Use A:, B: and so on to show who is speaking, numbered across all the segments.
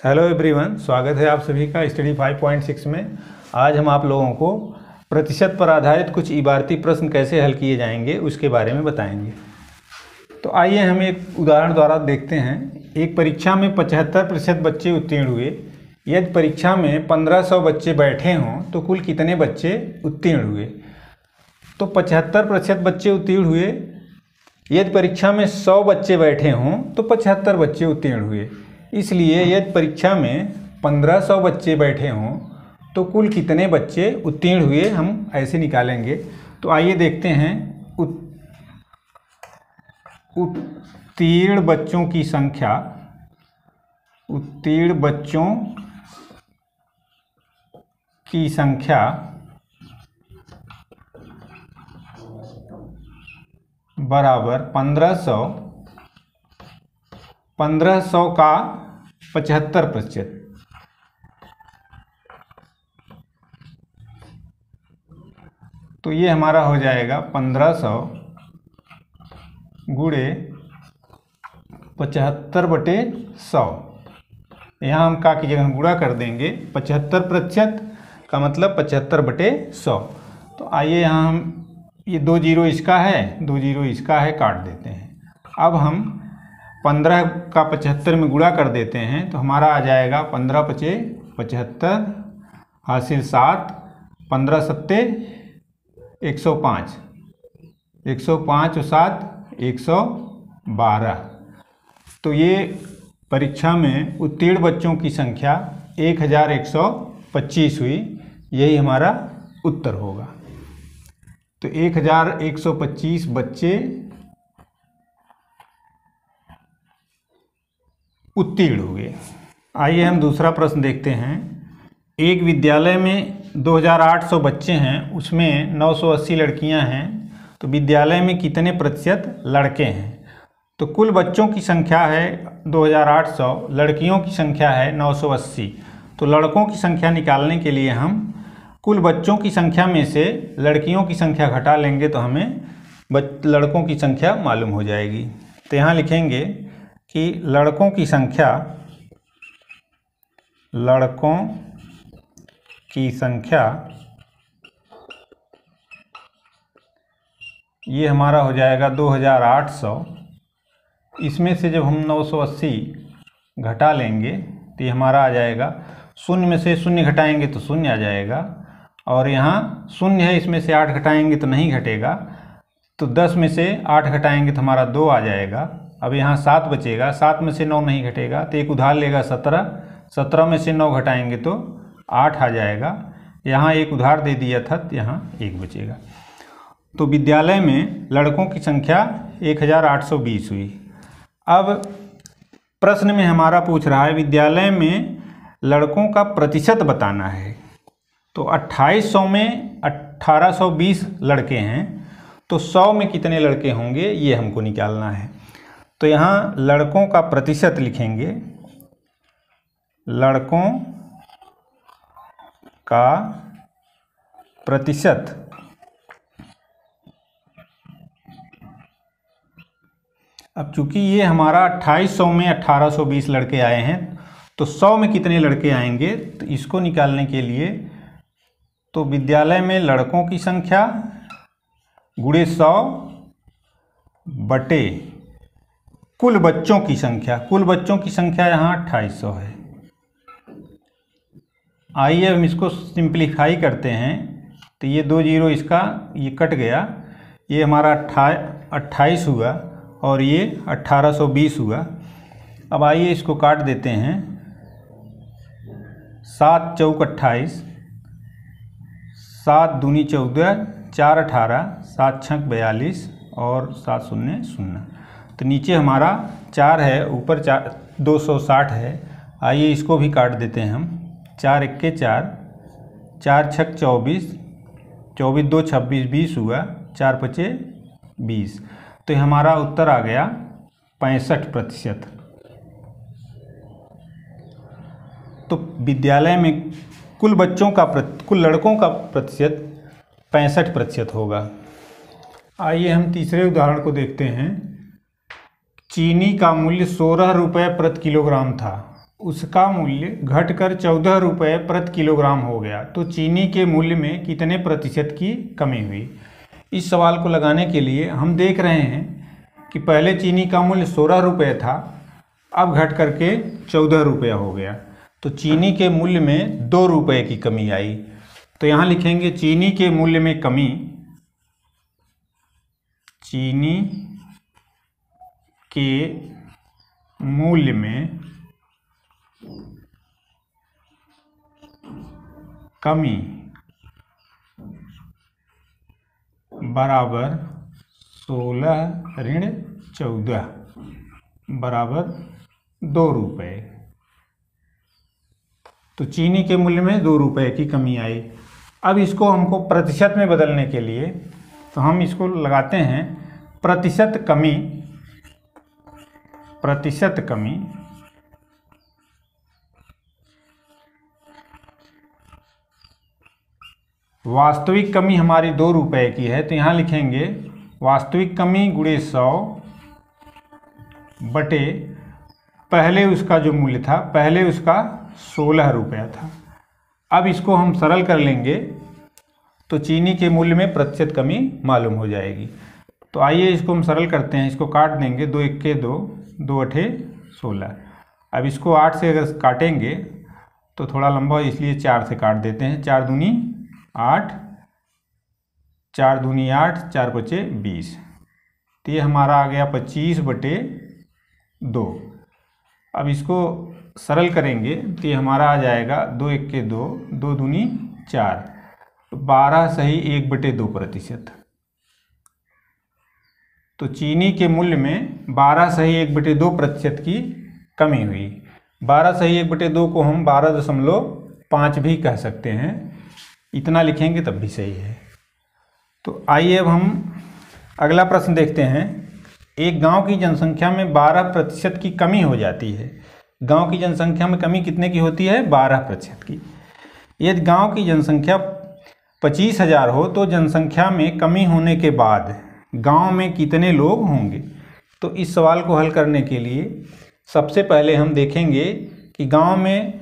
A: Hello everyone, स्वागत है आप सभी का स्टडी 5.6 में। आज हम आप लोगों को प्रतिशत पर आधारित कुछ इबारती प्रश्न कैसे हल किए जाएंगे उसके बारे में बताएंगे। तो आइए हम एक उदाहरण द्वारा देखते हैं। एक परीक्षा में 75% बच्चे उत्तीर्ण हुए। यदि परीक्षा में 1500 बच्चे बैठे हों तो कुल कितने बच्चे उत्तीर्ण हुए। तो 75% बच्चे उत्तीर्ण हुए। यदि परीक्षा में 100 बच्चे बैठे हों तो 75 बच्चे उत्तीर्ण हुए। इसलिए यदि परीक्षा में 1500 बच्चे बैठे हों तो कुल कितने बच्चे उत्तीर्ण हुए, हम ऐसे निकालेंगे। तो आइए देखते हैं। उत्तीर्ण बच्चों की संख्या, उत्तीर्ण बच्चों की संख्या बराबर 1500 का 75%। तो ये हमारा हो जाएगा 1500 गुणे 75/100। यहाँ हम का की जगह गुणा कर देंगे। 75% का मतलब 75/100। तो आइए यहाँ हम ये 2 जीरो इसका है, 2 जीरो इसका है, काट देते हैं। अब हम 15 का 75 में गुणा कर देते हैं तो हमारा आ जाएगा 15 पचे 75 हासिल 7, 15 सत्ते 105, 105 और 7 112। तो ये परीक्षा में उत्तीर्ण बच्चों की संख्या 1125 हुई। यही हमारा उत्तर होगा। तो 1125 बच्चे उत्तीर्ण हुए। आइए हम दूसरा प्रश्न देखते हैं। एक विद्यालय में 2800 बच्चे हैं, उसमें 980 लड़कियां हैं। तो विद्यालय में कितने प्रतिशत लड़के हैं। तो कुल बच्चों की संख्या है 2800, लड़कियों की संख्या है 980। तो लड़कों की संख्या निकालने के लिए हम कुल बच्चों की संख्या में से लड़कियों की संख्या घटा लेंगे तो हमें लड़कों की संख्या मालूम हो जाएगी। तो यहाँ लिखेंगे कि लड़कों की संख्या ये हमारा हो जाएगा 2800। इसमें से जब हम 980 घटा लेंगे तो ये हमारा आ जाएगा, शून्य में से शून्य घटाएंगे तो शून्य आ जाएगा, और यहाँ शून्य है, इसमें से 8 घटाएंगे तो नहीं घटेगा। तो 10 में से 8 घटाएंगे तो हमारा 2 आ जाएगा। अब यहाँ 7 बचेगा, 7 में से 9 नहीं घटेगा तो एक उधार लेगा 17, 17 में से 9 घटाएंगे तो 8 आ जाएगा। यहाँ एक उधार दे दिया था तो यहाँ 1 बचेगा। तो विद्यालय में लड़कों की संख्या 1820 हुई। अब प्रश्न में हमारा पूछ रहा है विद्यालय में लड़कों का प्रतिशत बताना है। तो 2800 में 1820 लड़के हैं, तो 100 में कितने लड़के होंगे ये हमको निकालना है। तो यहाँ लड़कों का प्रतिशत लिखेंगे। लड़कों का प्रतिशत अब चूंकि ये हमारा 2800 में 1820 लड़के आए हैं, तो 100 में कितने लड़के आएंगे, तो इसको निकालने के लिए तो विद्यालय में लड़कों की संख्या गुणे 100 बटे कुल बच्चों की संख्या। कुल बच्चों की संख्या यहाँ 2800 है। आइए हम इसको सिंप्लीफाई करते हैं। तो ये 2 जीरो इसका ये कट गया, ये हमारा 28 हुआ और ये 1820 हुआ। अब आइए इसको काट देते हैं। 7 चौक 28, 7 दूनी 14, 4 18, 7 छक 42 और 7 शून्य 0। तो नीचे हमारा 4 है, ऊपर 260 है। आइए इसको भी काट देते हैं हम। 4 एक्के 4, 4 छक 24, 24 2 26 20 हुआ, 4 पचे 20। तो हमारा उत्तर आ गया 65%। तो विद्यालय में कुल लड़कों का प्रतिशत 65% होगा। आइए हम तीसरे उदाहरण को देखते हैं। चीनी का मूल्य 16 रुपये प्रति किलोग्राम था उसका मूल्य घटकर 14 रुपये प्रति किलोग्राम हो गया, तो चीनी के मूल्य में कितने प्रतिशत की कमी हुई। इस सवाल को लगाने के लिए हम देख रहे हैं कि पहले चीनी का मूल्य 16 रुपये था, अब घट करके 14 रुपया हो गया, तो चीनी के मूल्य में 2 रुपये की कमी आई। तो यहाँ लिखेंगे चीनी के मूल्य में कमी, चीनी के मूल्य में कमी बराबर 16 ऋण 14 बराबर 2 रुपये। तो चीनी के मूल्य में 2 रुपये की कमी आई। अब इसको हमको प्रतिशत में बदलने के लिए तो हम इसको लगाते हैं प्रतिशत कमी, प्रतिशत कमी वास्तविक कमी हमारी 2 रुपये की है, तो यहाँ लिखेंगे वास्तविक कमी गुणे 100 बटे पहले उसका जो मूल्य था, पहले उसका 16 रुपया था। अब इसको हम सरल कर लेंगे तो चीनी के मूल्य में प्रतिशत कमी मालूम हो जाएगी। तो आइए इसको हम सरल करते हैं, इसको काट देंगे, 2 1 2, 2 8 16। अब इसको 8 से अगर काटेंगे तो थोड़ा लंबा हो, इसलिए 4 से काट देते हैं। 4 दूनी 8, 4 दूनी 8, 4 बचे 20, तो ये हमारा आ गया 25 बटे 2। अब इसको सरल करेंगे तो ये हमारा आ जाएगा 2 1 2, 2 दूनी 4, 12 सही 1 बटे 2 प्रतिशत। तो चीनी के मूल्य में 12 सही 1 बटे 2 प्रतिशत की कमी हुई। 12 सही 1 बटे 2 को हम 12.5 भी कह सकते हैं, इतना लिखेंगे तब भी सही है। तो आइए अब हम अगला प्रश्न देखते हैं। एक गांव की जनसंख्या में 12% की कमी हो जाती है। गांव की जनसंख्या में कमी कितने की होती है? 12% की। यदि गांव की जनसंख्या 25,000 हो तो जनसंख्या में कमी होने के बाद गांव में कितने लोग होंगे। तो इस सवाल को हल करने के लिए सबसे पहले हम देखेंगे कि गांव में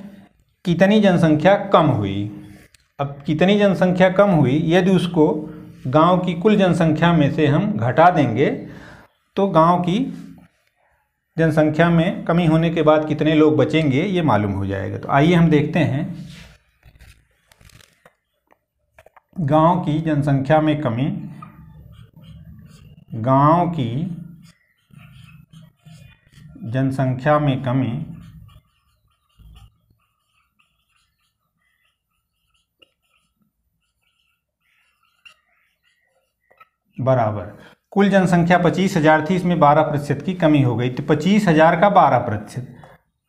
A: कितनी जनसंख्या कम हुई। अब कितनी जनसंख्या कम हुई, यदि उसको गांव की कुल जनसंख्या में से हम घटा देंगे तो गांव की जनसंख्या में कमी होने के बाद कितने लोग बचेंगे ये मालूम हो जाएगा। तो आइए हम देखते हैं गांव की जनसंख्या में कमी। गांव की जनसंख्या में कमी बराबर कुल जनसंख्या 25,000 थी, इसमें 12% की कमी हो गई, तो 25,000 का 12%,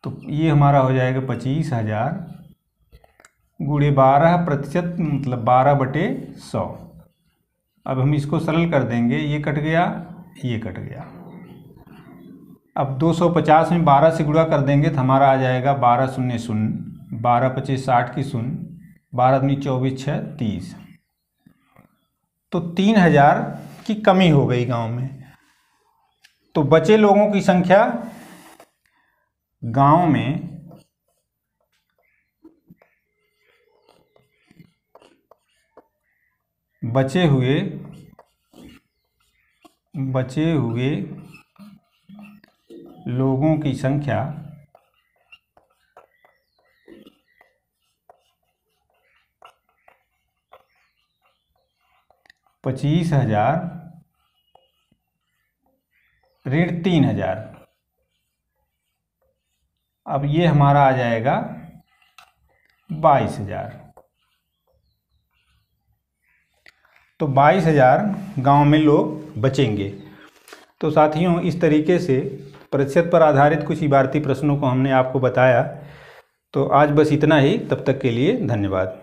A: तो ये हमारा हो जाएगा 25,000 गुणे 12%, मतलब 12 बटे 100। अब हम इसको सरल कर देंगे, ये कट गया, ये कट गया। अब 250 में 12 से गुणा कर देंगे तो हमारा आ जाएगा 12 शून्य शून्य, 12 25 60 की शून्य, 12 दूनी 24 6 30। तो 3,000 की कमी हो गई गांव में। तो बचे लोगों की संख्या गांव में बचे हुए लोगों की संख्या 25,000 ऋण 3,000। अब ये हमारा आ जाएगा 22,000। तो 22,000 गांव में लोग बचेंगे। तो साथियों, इस तरीके से प्रतिशत पर आधारित कुछ इबारती प्रश्नों को हमने आपको बताया। तो आज बस इतना ही, तब तक के लिए धन्यवाद।